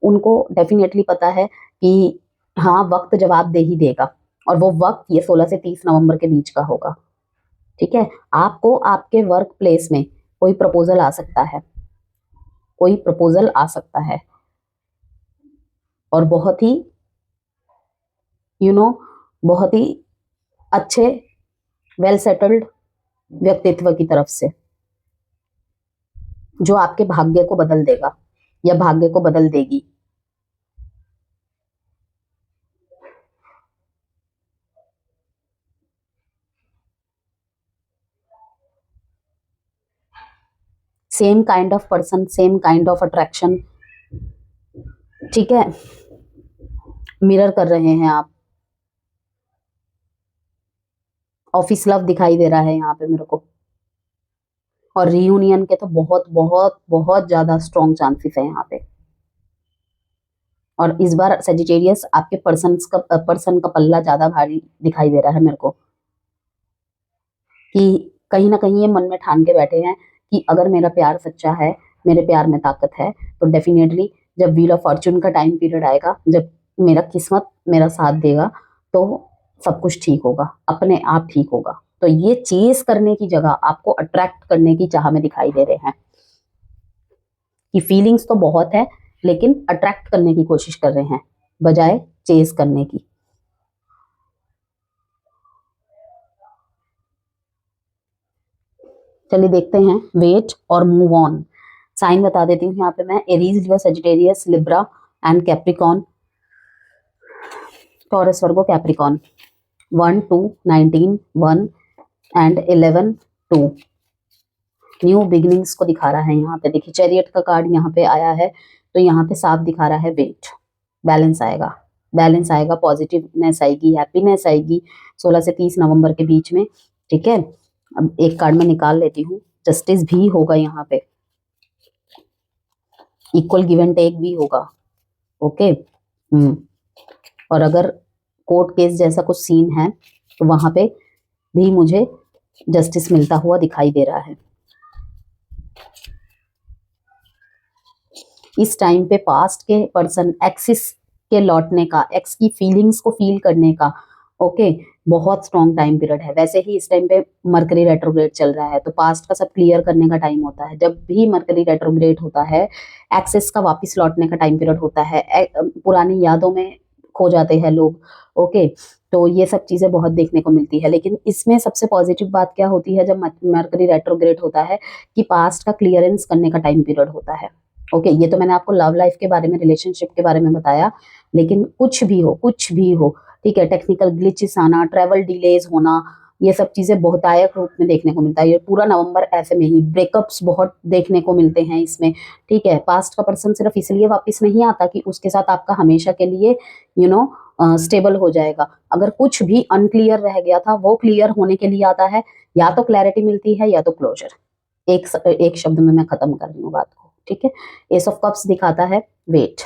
उनको डेफिनेटली पता है कि हाँ, वक्त जवाब दे ही देगा, और वो वक्त ये 16 से 30 नवंबर के बीच का होगा, ठीक है। आपको आपके वर्क प्लेस में कोई प्रपोजल आ सकता है, कोई प्रपोजल आ सकता है, और बहुत ही यू नो बहुत ही अच्छे वेल सेटल्ड व्यक्तित्व की तरफ से, जो आपके भाग्य को बदल देगा या भाग्य को बदल देगी। Same kind of person, same kind of attraction, ठीक है, मिरर कर रहे हैं आप। ऑफिस लव दिखाई दे रहा है यहाँ पे मेरे को, और रियूनियन के तो बहुत बहुत बहुत ज्यादा स्ट्रॉन्ग चांसेस है यहाँ पे। और इस बार सेजिटेरियस आपके पर्सन का पल्ला ज्यादा भारी दिखाई दे रहा है मेरे को, कि कहीं ना कहीं ये मन में ठान के बैठे हैं कि अगर मेरा प्यार सच्चा है, मेरे प्यार में ताकत है, तो डेफिनेटली जब व्हील ऑफ फॉर्चून का टाइम पीरियड आएगा, जब मेरा किस्मत मेरा साथ देगा, तो सब कुछ ठीक होगा, अपने आप ठीक होगा। तो ये चेस करने की जगह आपको अट्रैक्ट करने की चाह में दिखाई दे रहे हैं, कि फीलिंग्स तो बहुत है, लेकिन अट्रैक्ट करने की कोशिश कर रहे हैं बजाय चेस करने की। चलिए देखते हैं वेट और मूव ऑन। साइन बता देती हूँ यहाँ पे मैं, Aries, Leo, Sagittarius, Libra and Capricorn, taurus, Virgo, Capricorn. 1 2 19 1 and 11 2 new beginnings को दिखा रहा है यहाँ पे। देखिए चैरियट का कार्ड यहाँ पे आया है, तो यहाँ पे साफ दिखा रहा है वेट, बैलेंस आएगा, बैलेंस आएगा, पॉजिटिवनेस आएगी, हैप्पीनेस आएगी 16 से 30 नवंबर के बीच में, ठीक है। अब एक कार्ड में निकाल लेती हूँ, जस्टिस भी होगा यहाँ पे, इक्वल गिव एंड टेक भी होगा, ओके। और अगर कोर्ट केस जैसा कुछ सीन है तो वहां पे भी मुझे जस्टिस मिलता हुआ दिखाई दे रहा है। इस टाइम पे पास्ट के पर्सन एक्सिस के लौटने का, एक्स की फीलिंग्स को फील करने का, ओके, बहुत स्ट्रॉन्ग टाइम पीरियड है। वैसे ही इस टाइम पे मरकरी रेट्रोग्रेड चल रहा है, तो पास्ट का सब क्लियर करने का टाइम होता है। जब भी मरकरी रेट्रोग्रेड होता है, एक्सेस का वापस लौटने का टाइम पीरियड होता है, पुरानी यादों में खो जाते हैं लोग, ओके। तो ये सब चीजें बहुत देखने को मिलती है। लेकिन इसमें सबसे पॉजिटिव बात क्या होती है जब मरकरी रेट्रोग्रेड होता है, कि पास्ट का क्लियरेंस करने का टाइम पीरियड होता है, ओके। ये तो मैंने आपको लव लाइफ के बारे में, रिलेशनशिप के बारे में बताया, लेकिन कुछ भी हो, कुछ भी हो, ठीक है, टेक्निकल ग्लिचेस आना, ट्रैवल डिलेज होना, ये सब चीजें बहुतायक रूप में देखने को मिलता है। ये पूरा नवंबर ऐसे में ही ब्रेकअप्स बहुत देखने को मिलते हैं इसमें, ठीक है। पास्ट का पर्सन सिर्फ इसलिए वापस नहीं आता कि उसके साथ आपका हमेशा के लिए स्टेबल हो जाएगा। अगर कुछ भी अनक्लियर रह गया था, वो क्लियर होने के लिए आता है, या तो क्लैरिटी मिलती है या तो क्लोजर। एक शब्द में मैं खत्म कर रही हूँ बात को, ठीक है। एस ऑफ कप्स दिखाता है वेट,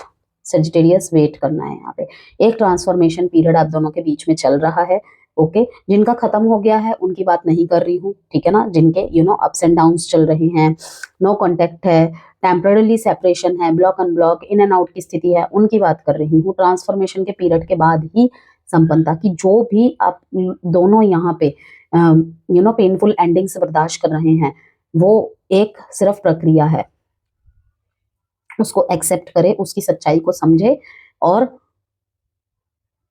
सेजिटेरियस वेट करना है यहाँ पे। एक ट्रांसफॉर्मेशन पीरियड आप दोनों के बीच में चल रहा है, ओके। जिनका खत्म हो गया है उनकी बात नहीं कर रही हूँ, ठीक है ना। जिनके अप्स एंड डाउन्स चल रहे हैं, नो कॉन्टेक्ट है, टेम्पररी सेपरेशन है, block unblock, in and out की स्थिति है, उनकी बात कर रही हूँ। ट्रांसफॉर्मेशन के पीरियड के बाद ही संपन्नता की। जो भी आप दोनों यहाँ पे पेनफुल एंडिंग से बर्दाश्त कर रहे हैं, वो एक सिर्फ प्रक्रिया है। उसको एक्सेप्ट करे, उसकी सच्चाई को समझे और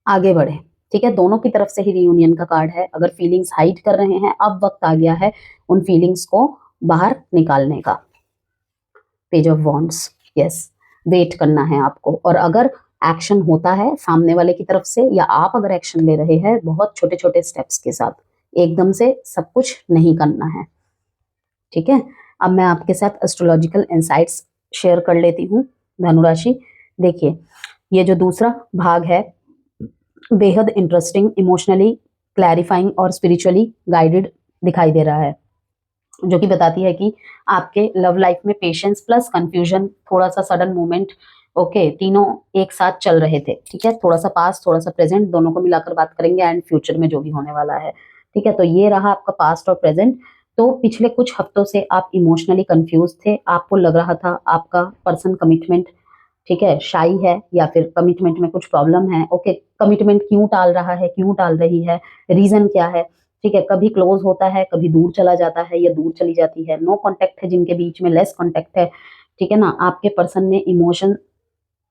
आगे बढ़े। ठीक है, दोनों की तरफ से ही रियूनियन का कार्ड है। अगर फीलिंग्स हाइड कर रहे हैं, अब वक्त आ गया है उन फीलिंग्स को बाहर निकालने का। Page of wands, yes, wait करना है आपको। और अगर एक्शन होता है सामने वाले की तरफ से, या आप अगर एक्शन ले रहे हैं, बहुत छोटे छोटे स्टेप्स के साथ, एकदम से सब कुछ नहीं करना है। ठीक है, अब मैं आपके साथ एस्ट्रोलॉजिकल इंसाइट्स शेयर कर लेती हूँ धनुराशि। देखिए, ये जो दूसरा भाग है बेहद इंटरेस्टिंग, इमोशनली क्लैरिफाइंग और स्पिरिचुअली गाइडेड दिखाई दे रहा है, जो कि बताती है कि आपके लव लाइफ में पेशेंस प्लस कंफ्यूजन, थोड़ा सा सडन मूवमेंट, ओके, तीनों एक साथ चल रहे थे। ठीक है, थोड़ा सा पास्ट, थोड़ा सा प्रेजेंट, दोनों को मिलाकर बात करेंगे, एंड फ्यूचर में जो भी होने वाला है। ठीक है, तो ये रहा आपका पास्ट और प्रेजेंट। तो पिछले कुछ हफ्तों से आप इमोशनली कंफ्यूज थे, आपको लग रहा था आपका पर्सन कमिटमेंट, ठीक है, शाई है, या फिर कमिटमेंट में कुछ प्रॉब्लम है। ओके, कमिटमेंट क्यों टाल रहा है, क्यों टाल रही है, रीजन क्या है। ठीक है, कभी क्लोज होता है, कभी दूर चला जाता है या दूर चली जाती है। नो कांटेक्ट है जिनके बीच में, लेस कांटेक्ट है। ठीक है ना, आपके पर्सन ने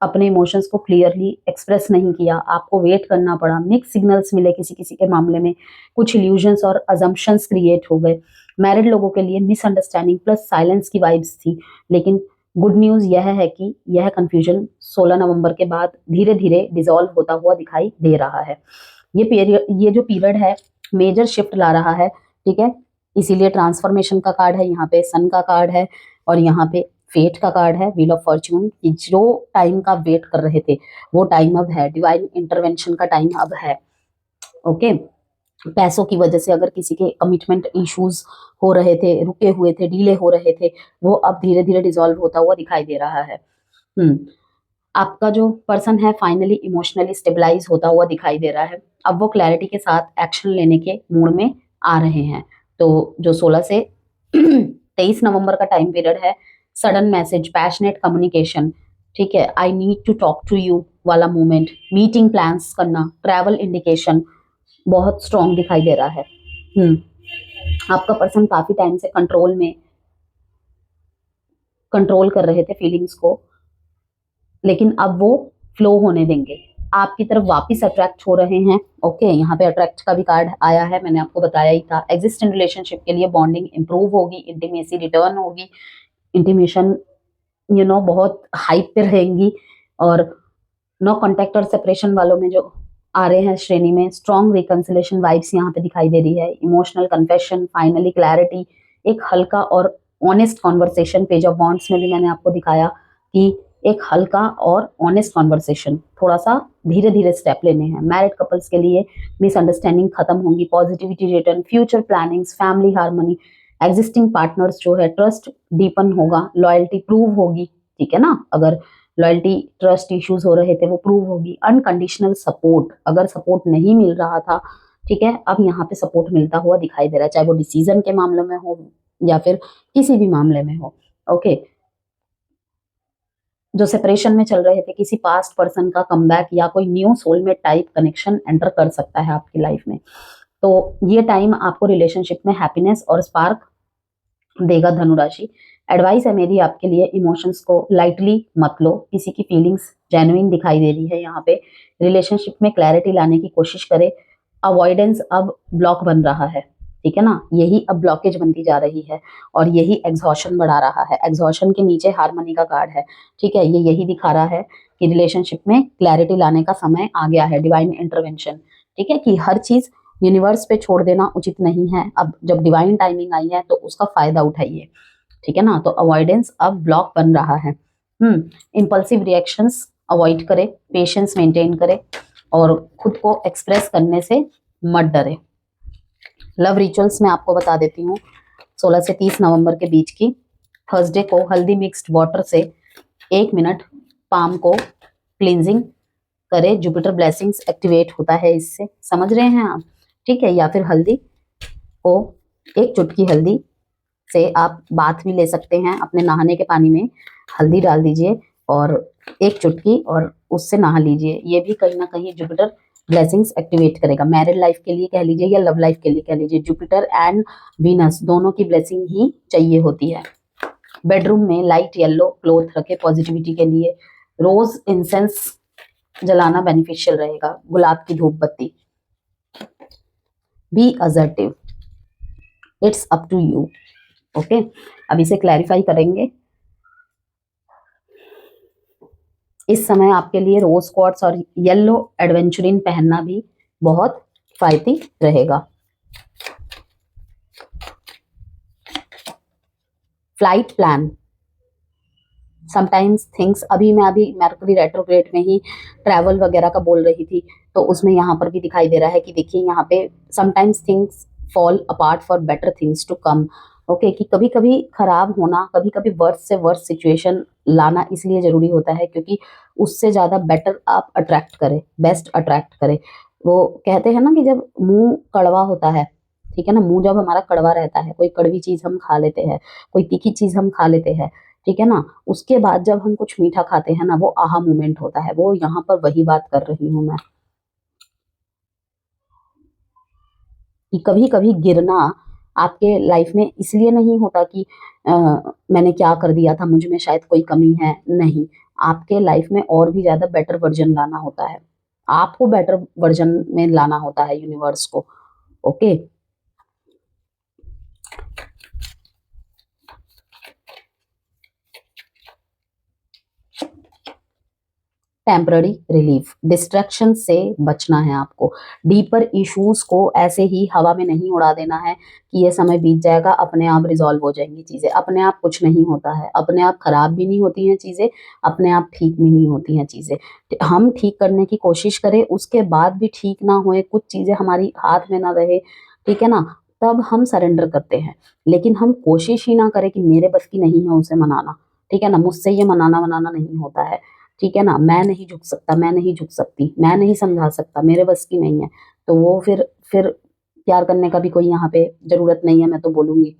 अपने इमोशंस को क्लियरली एक्सप्रेस नहीं किया, आपको वेट करना पड़ा, मिक्स सिग्नल्स मिले किसी किसी के मामले में, कुछ इल्यूजन्स और अजम्पशंस क्रिएट हो गए। मैरिड लोगों के लिए मिसअंडरस्टैंडिंग प्लस साइलेंस की वाइब्स थी। लेकिन गुड न्यूज यह है कि यह कंफ्यूजन 16 नवंबर के बाद धीरे धीरे डिसॉल्व होता हुआ दिखाई दे रहा है। ये जो पीरियड है मेजर शिफ्ट ला रहा है। ठीक है, इसीलिए ट्रांसफॉर्मेशन का कार्ड है, यहाँ पे सन का कार्ड है, और यहाँ पे फेट का कार्ड है, व्हील ऑफ फॉर्च्यून। कि जो टाइम का वेट कर रहे थे वो टाइम अब है, डिवाइन इंटरवेंशन का टाइम अब है। ओके, पैसों की वजह से अगर किसी के कमिटमेंट इश्यूज हो रहे थे, रुके हुए थे, डीले हो रहे थे, वो अब धीरे धीरे डिसॉल्व होता हुआ दिखाई दे रहा है। आपका जो पर्सन है फाइनली इमोशनली स्टेबलाइज होता हुआ दिखाई दे रहा है। अब वो क्लैरिटी के साथ एक्शन लेने के मूड में आ रहे हैं। तो जो 16 से 23 नवंबर का टाइम पीरियड है, सडन मैसेज, पैशनेट कम्युनिकेशन, ठीक है, I need to talk to you वाला मूवमेंट, मीटिंग प्लान्स करना, ट्रैवल इंडिकेशन बहुत स्ट्रॉन्ग दिखाई दे रहा है। आपका पर्सन काफी टाइम से कंट्रोल कर रहे थे फीलिंग्स को, लेकिन अब वो फ्लो होने देंगे, आपकी तरफ वापस अट्रैक्ट हो रहे हैं। ओके, यहाँ पे अट्रैक्ट का भी कार्ड आया है, मैंने आपको बताया ही था। एग्जिस्टिंग रिलेशनशिप के लिए बॉन्डिंग इंप्रूव होगी, इंटीमेसी रिटर्न होगी, इंटीमेशन बहुत हाइप पे रहेंगी। और नो कॉन्टेक्ट और सेपरेशन वालों में जो आ रहे हैं श्रेणी में, स्ट्रॉन्ग रिकंसिलेशन वाइब्स यहाँ पे दिखाई दे रही है। इमोशनल कन्फेशन, फाइनली क्लैरिटी, एक हल्का और honest conversation. Page of wands में भी मैंने आपको दिखाया कि एक हल्का और ऑनेस्ट कॉन्वर्सेशन, थोड़ा सा धीरे धीरे स्टेप लेने हैं। मैरिड कपल्स के लिए मिसअंडरस्टैंडिंग खत्म होंगी, positivity return, future plannings, family harmony, existing partners जो है ट्रस्ट डीपन होगा, लॉयल्टी प्रूव होगी। ठीक है ना, अगर लॉयल्टी ट्रस्ट इश्यूज हो रहे थे वो प्रूव होगी। अनकंडीशनल सपोर्ट, अगर सपोर्ट नहीं मिल रहा था, ठीक है, अब यहाँ पे सपोर्ट मिलता हुआ दिखाई दे रहा है, चाहे वो डिसीजन के मामले में हो या फिर किसी भी मामले में हो। ओके, जो सेपरेशन में चल रहे थे, किसी पास्ट पर्सन का कमबैक या कोई new soulmate type connection enter कर सकता है आपकी लाइफ में। तो ये टाइम आपको रिलेशनशिप में हैप्पीनेस और स्पार्क देगा धनुराशि। एडवाइस है मेरी आपके लिए, इमोशंस को लाइटली मत लो, किसी की फीलिंग्स जेन्युइन दिखाई दे रही है यहाँ पे। रिलेशनशिप में क्लैरिटी लाने की कोशिश करे, अवॉइडेंस अब ब्लॉक बन रहा है। ठीक है ना, यही अब ब्लॉकेज बनती जा रही है और यही एग्जॉशन बढ़ा रहा है। एग्जॉशन के नीचे हार्मनी का कार्ड है। ठीक है, ये यही दिखा रहा है कि रिलेशनशिप में क्लैरिटी लाने का समय आ गया है, डिवाइन इंटरवेंशन। ठीक है, कि हर चीज यूनिवर्स पे छोड़ देना उचित नहीं है। अब जब डिवाइन टाइमिंग आई है तो उसका फायदा उठाइए। ठीक है ना, तो अवॉइडेंस अब ब्लॉक बन रहा है। इम्पल्सिव रिएक्शंस अवॉइड करें, पेशेंस मेंटेन करें और खुद को एक्सप्रेस करने से मत डरे। लव रिचुअल्स में आपको बता देती हूँ, 16 से 30 नवंबर के बीच की थर्सडे को हल्दी मिक्स्ड वाटर से 1 मिनट पाम को क्लींजिंग करें। जुपिटर ब्लेसिंग्स एक्टिवेट होता है इससे, समझ रहे हैं आप। ठीक है, या फिर हल्दी को, एक चुटकी हल्दी से आप बाथ भी ले सकते हैं। अपने नहाने के पानी में हल्दी डाल दीजिए और एक चुटकी, और उससे नहा लीजिए। ये भी कहीं ना कहीं जुपिटर ब्लेसिंग्स एक्टिवेट करेगा। मैरिड लाइफ के लिए कह लीजिए या लव लाइफ के लिए कह लीजिए, जुपिटर एंड वीनस दोनों की ब्लेसिंग ही चाहिए होती है। बेडरूम में लाइट येलो क्लॉथ रखे पॉजिटिविटी के लिए। रोज इंसेंस जलाना बेनिफिशियल रहेगा, गुलाब की धूप बत्ती। Be assertive, it's up to you. Okay, अब इसे क्लैरिफाई करेंगे। इस समय आपके लिए रोज क्वार्ट्स और येलो एडवेंचरिन पहनना भी बहुत किफायती रहेगा। फ्लाइट प्लान, समटाइम्स थिंग्स, अभी मरकरी रेट्रोग्रेड में ही ट्रैवल वगैरह का बोल रही थी, तो उसमें यहाँ पर भी दिखाई दे रहा है कि देखिए यहाँ पे sometimes things fall apart for better things to come. Okay, कि कभी कभी खराब होना, कभी कभी वर्स्ट से वर्स्ट सिचुएशन लाना इसलिए जरूरी होता है क्योंकि उससे ज्यादा बेटर आप अट्रैक्ट करें, बेस्ट अट्रैक्ट करें। वो कहते हैं ना कि जब मुंह कड़वा होता है, ठीक है ना, मुंह जब हमारा कड़वा रहता है, कोई कड़वी चीज हम खा लेते हैं, कोई तीखी चीज हम खा लेते हैं, ठीक है ना, उसके बाद जब हम कुछ मीठा खाते हैं ना, वो आहा मोमेंट होता है। वो यहाँ पर वही बात कर रही हूं मैं कि कभी कभी गिरना आपके लाइफ में इसलिए नहीं होता कि मैंने क्या कर दिया था, मुझ में शायद कोई कमी है, नहीं। आपके लाइफ में और भी ज्यादा बेटर वर्जन लाना होता है, आपको बेटर वर्जन में लाना होता है यूनिवर्स को। ओके, टेम्पररी रिलीफ, डिस्ट्रैक्शन से बचना है आपको। डीपर इश्यूज को ऐसे ही हवा में नहीं उड़ा देना है कि ये समय बीत जाएगा, अपने आप रिजॉल्व हो जाएंगी चीजें। अपने आप कुछ नहीं होता है, अपने आप खराब भी नहीं होती हैं चीजें, अपने आप ठीक भी नहीं होती हैं चीजें। हम ठीक करने की कोशिश करें, उसके बाद भी ठीक ना होए, कुछ चीजें हमारी हाथ में ना रहे, ठीक है ना, तब हम सरेंडर करते हैं। लेकिन हम कोशिश ही ना करें कि मेरे बस की नहीं है उसे मनाना, ठीक है ना, मुझसे ये मनाना वनाना नहीं होता है, ठीक है ना, मैं नहीं झुक सकता, मैं नहीं झुक सकती, मैं नहीं समझा सकता, मेरे बस की नहीं है, तो वो फिर प्यार करने का भी कोई यहाँ पे जरूरत नहीं है, मैं तो बोलूंगी,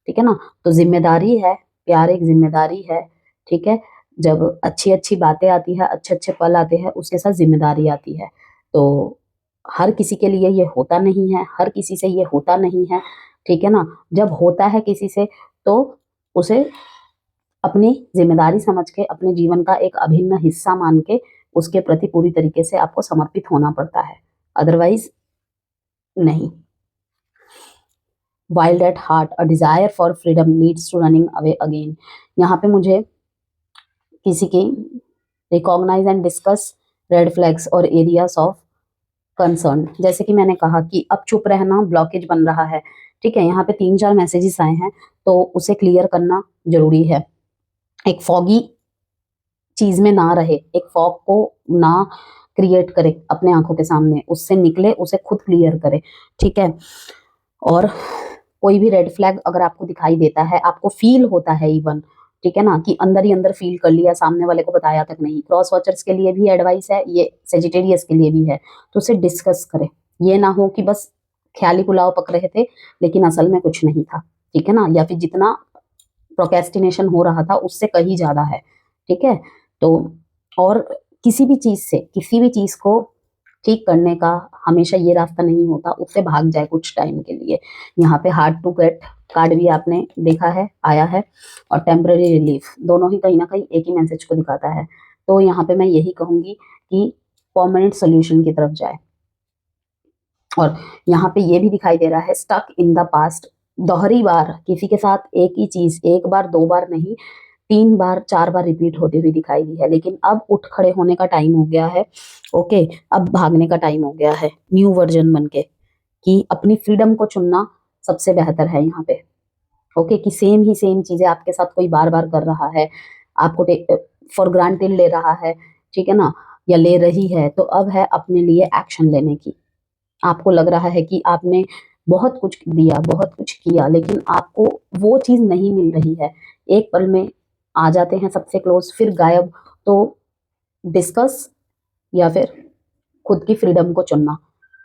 ठीक है ना। तो जिम्मेदारी है, प्यार एक जिम्मेदारी है, ठीक है। जब अच्छी अच्छी बातें आती है, अच्छे अच्छे पल आते हैं, उसके साथ जिम्मेदारी आती है। तो हर किसी के लिए ये होता नहीं है, हर किसी से ये होता नहीं है, ठीक है ना। जब होता है किसी से तो उसे अपनी जिम्मेदारी समझ के, अपने जीवन का एक अभिन्न हिस्सा मान के उसके प्रति पूरी तरीके से आपको समर्पित होना पड़ता है, अदरवाइज नहीं। Wild at heart, a desire for freedom leads to running away again. यहाँ पे मुझे किसी की recognise and discuss red flags और एरियाज ऑफ कंसर्न, जैसे कि मैंने कहा कि अब चुप रहना ब्लॉकेज बन रहा है, ठीक है। यहाँ पे 3-4 मैसेजेस आए हैं, तो उसे क्लियर करना जरूरी है। एक फॉगी चीज में ना रहे, एक फॉग को ना क्रिएट करे अपने आंखों के सामने, उससे निकले, उसे खुद क्लियर करे, ठीक है। और कोई भी रेड फ्लैग अगर आपको दिखाई देता है, आपको फील होता है इवन, ठीक है ना, कि अंदर ही अंदर फील कर लिया, सामने वाले को बताया तक नहीं, क्रॉस वॉचर्स के लिए भी एडवाइस है, ये सेजिटेरियस के लिए भी है, तो उसे डिस्कस करें। ये ना हो कि बस ख्याली पुलाव पक रहे थे लेकिन असल में कुछ नहीं था, ठीक है ना, या फिर जितना प्रोकेस्टिनेशन हो रहा था उससे कहीं ज्यादा है, ठीक है। तो और किसी भी चीज से, किसी भी चीज को ठीक करने का हमेशा ये रास्ता नहीं होता, उससे भाग जाए कुछ टाइम के लिए। यहाँ पे हार्ड टू गेट कार्ड भी आपने देखा है, आया है, और टेम्पररी रिलीफ, दोनों ही कहीं ना कहीं एक ही मैसेज को दिखाता है। तो यहाँ पे मैं यही कहूंगी कि परमानेंट सोल्यूशन की तरफ जाए। और यहाँ पे ये भी दिखाई दे रहा है स्टक इन द पास्ट, दोहरी बार किसी के साथ एक ही चीज, एक बार दो बार नहीं, 3 बार 4 बार रिपीट होती हुई दिखाई दी है, लेकिन अब उठ खड़े होने का टाइम हो गया है। ओके, अब भागने का टाइम हो गया है, न्यू वर्जन बन के, कि अपनी फ्रीडम को चुनना सबसे बेहतर है यहाँ पे। ओके, कि सेम ही सेम चीजें आपके साथ कोई बार बार कर रहा है, आपको फॉर ग्रांटेड ले रहा है, ठीक है ना, या ले रही है, तो अब है अपने लिए एक्शन लेने की। आपको लग रहा है कि आपने बहुत कुछ दिया, बहुत कुछ किया, लेकिन आपको वो चीज नहीं मिल रही है, एक पल में आ जाते हैं सबसे क्लोज फिर गायब। तो डिस्कस या फिर खुद की फ्रीडम को चुनना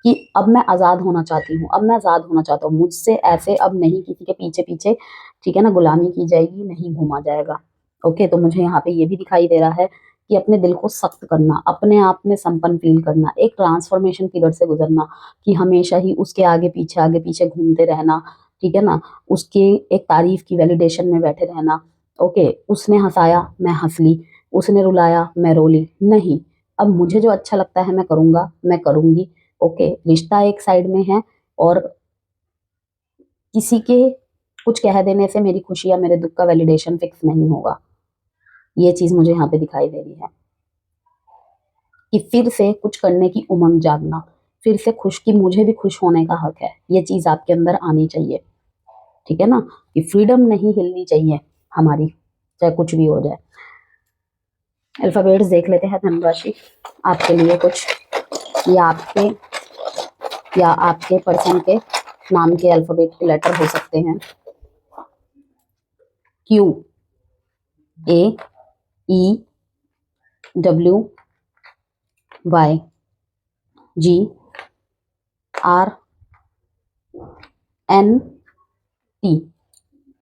कि अब मैं आजाद होना चाहती हूँ, अब मैं आजाद होना चाहता हूँ, मुझसे ऐसे अब नहीं किसी के पीछे पीछे, ठीक है ना, गुलामी की जाएगी, नहीं घूमा जाएगा। ओके, तो मुझे यहाँ पे ये भी दिखाई दे रहा है कि अपने दिल को सख्त करना, अपने आप में संपन्न फील करना, एक ट्रांसफॉर्मेशन पीरियड से गुजरना, कि हमेशा ही उसके आगे पीछे घूमते रहना, ठीक है ना, उसके एक तारीफ की वैलिडेशन में बैठे रहना। ओके, उसने हंसाया मैं हंस ली, उसने रुलाया मैं रो ली, नहीं, अब मुझे जो अच्छा लगता है मैं करूंगा, मैं करूंगी। ओके, रिश्ता एक साइड में है और किसी के कुछ कह देने से मेरी खुशी या मेरे दुख का वैलिडेशन फिक्स नहीं होगा। ये चीज मुझे यहाँ पे दिखाई दे रही है कि फिर से कुछ करने की उमंग जागना, फिर से खुश, कि मुझे भी खुश होने का हक है, ये चीज आपके अंदर आनी चाहिए, ठीक है ना, कि फ्रीडम नहीं हिलनी चाहिए हमारी, चाहे कुछ भी हो जाए। अल्फाबेट्स देख लेते हैं धनुराशि आपके लिए कुछ, या आपके पर्सन के नाम के अल्फाबेट के लेटर हो सकते हैं। Q, A, E, W, Y, G, R, N, T।